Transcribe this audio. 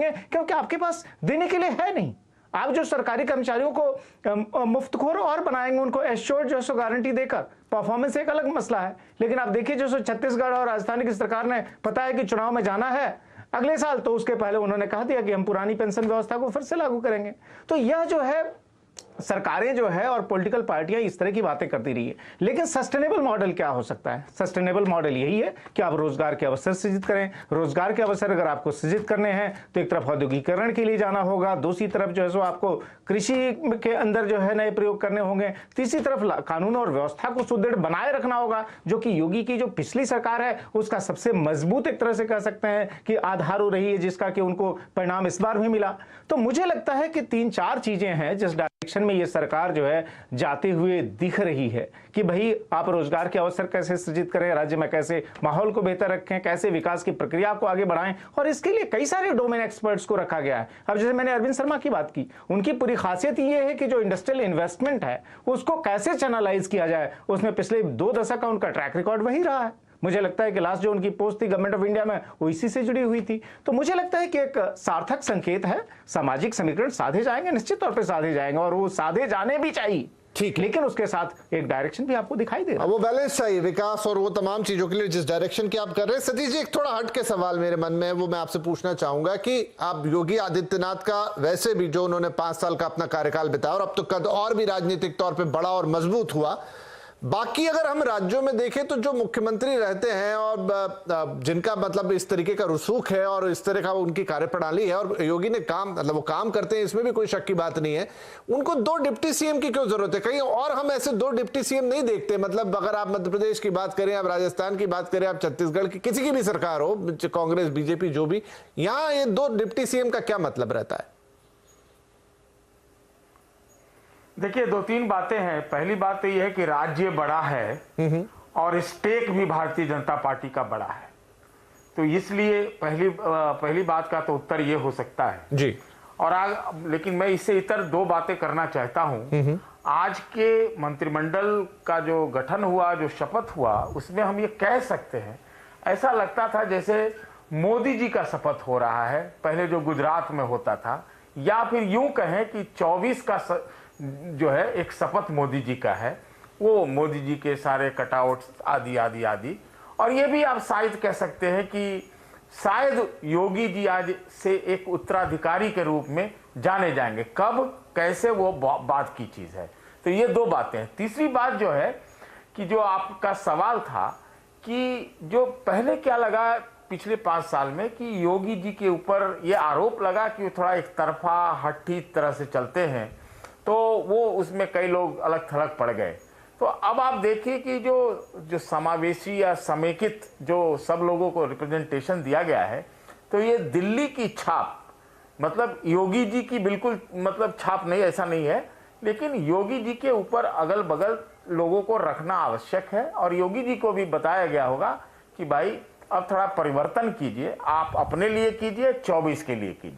क्योंकि आपके पास देने के लिए है नहीं। आप जो सरकारी कर्मचारियों को मुफ्तखोर और बनाएंगे, उनको एश्योर्ड जो है गारंटी देकर, परफॉर्मेंस एक अलग मसला है। लेकिन आप देखिए जो छत्तीसगढ़ और राजस्थान की सरकार ने पता है कि चुनाव में जाना है अगले साल, तो उसके पहले उन्होंने कह दिया कि हम पुरानी पेंशन व्यवस्था को फिर से लागू करेंगे। तो यह जो है सरकारें जो है और पॉलिटिकल पार्टियां इस तरह की बातें करती रही है। लेकिन सस्टेनेबल मॉडल क्या हो सकता है? सस्टेनेबल मॉडल यही है कि आप रोजगार के अवसर सृजित करें। रोजगार के अवसर अगर आपको सृजित करने हैं तो एक तरफ औद्योगिकरण के लिए जाना होगा, दूसरी तरफ जो है सो आपको कृषि के अंदर जो है नए प्रयोग करने होंगे, तीसरी तरफ कानून और व्यवस्था को सुदृढ़ बनाए रखना होगा, जो कि योगी की जो पिछली सरकार है उसका सबसे मजबूत एक तरह से कह सकते हैं कि आधार हो रही है, जिसका कि उनको परिणाम इस बार भी मिला। तो मुझे लगता है कि 3-4 चीजें हैं जिस डायरेक्शन में ये सरकार जो है जाते हुए दिख रही है कि भाई आप रोजगार के अवसर कैसे सृजित करें, राज्य में कैसे माहौल को बेहतर रखें, कैसे विकास की प्रक्रिया को आगे बढ़ाएं, और इसके लिए कई सारे डोमेन एक्सपर्ट्स को रखा गया है। अब जैसे मैंने अरविंद शर्मा की बात की, उनकी पूरी खासियत ये है कि जो इंडस्ट्रियल इन्वेस्टमेंट है उसको कैसे चैनलाइज किया जाए, उसमें पिछले 2 दशक का उनका ट्रैक रिकॉर्ड वही रहा है। मुझे लगता है कि लास्ट जो उनकी पोस्ट थी गवर्नमेंट ऑफ इंडिया में वो इसी से जुड़ी हुई थी। तो मुझे लगता है कि एक सार्थक संकेत है, सामाजिक समीकरण साधे जाएंगे, निश्चित तौर पे साधे जाएंगे, और वो साधे जाने भी चाहिए, ठीक, लेकिन उसके साथ एक डायरेक्शन भी आपको दिखाई दे रहा है। वो बैलेंस चाहिए, विकास और वो तमाम चीजों के लिए जिस डायरेक्शन की आप कर रहे हैं। सतीश जी, एक थोड़ा हट के सवाल मेरे मन में है, वो मैं आपसे पूछना चाहूंगा कि आप योगी आदित्यनाथ का वैसे भी जो उन्होंने 5 साल का अपना कार्यकाल बिताया और अब तो कद और भी राजनीतिक तौर पर बड़ा और मजबूत हुआ, बाकी अगर हम राज्यों में देखें तो जो मुख्यमंत्री रहते हैं और जिनका मतलब इस तरीके का रसूख है और इस तरह का उनकी कार्यप्रणाली है, और योगी ने काम मतलब वो काम करते हैं, इसमें भी कोई शक की बात नहीं है, उनको 2 डिप्टी सीएम की क्यों जरूरत है? कहीं और हम ऐसे 2 डिप्टी सीएम नहीं देखते। मतलब अगर आप मध्य प्रदेश की बात करें, आप राजस्थान की बात करें, आप छत्तीसगढ़ की किसी की भी सरकार हो, कांग्रेस बीजेपी जो भी, यहां ये 2 डिप्टी सीएम का क्या मतलब रहता है? देखिए 2-3 बातें हैं। पहली बात तो यह है कि राज्य बड़ा है और स्टेक भी भारतीय जनता पार्टी का बड़ा है, तो इसलिए पहली बात का तो उत्तर ये हो सकता है जी। और लेकिन मैं इससे इतर 2 बातें करना चाहता हूं। आज के मंत्रिमंडल का जो गठन हुआ, जो शपथ हुआ, उसमें हम ये कह सकते हैं, ऐसा लगता था जैसे मोदी जी का शपथ हो रहा है, पहले जो गुजरात में होता था, या फिर यूं कहें कि 24 का जो है एक शपथ मोदी जी का है, वो मोदी जी के सारे कटआउट आदि आदि आदि। और ये भी आप शायद कह सकते हैं कि शायद योगी जी आज से एक उत्तराधिकारी के रूप में जाने जाएंगे, कब कैसे वो बात की चीज है। तो ये 2 बातें हैं। तीसरी बात जो है कि जो आपका सवाल था कि जो पहले क्या लगा पिछले 5 साल में कि योगी जी के ऊपर ये आरोप लगा कि वो थोड़ा एक तरफा हट्टी तरह से चलते हैं, तो वो उसमें कई लोग अलग थलग पड़ गए। तो अब आप देखिए कि जो समावेशी या समेकित जो सब लोगों को रिप्रेजेंटेशन दिया गया है, तो ये दिल्ली की छाप, मतलब योगी जी की बिल्कुल मतलब छाप नहीं, ऐसा नहीं है, लेकिन योगी जी के ऊपर अगल बगल लोगों को रखना आवश्यक है। और योगी जी को भी बताया गया होगा कि भाई अब थोड़ा परिवर्तन कीजिए, आप अपने लिए कीजिए, 24 के लिए कीजिए।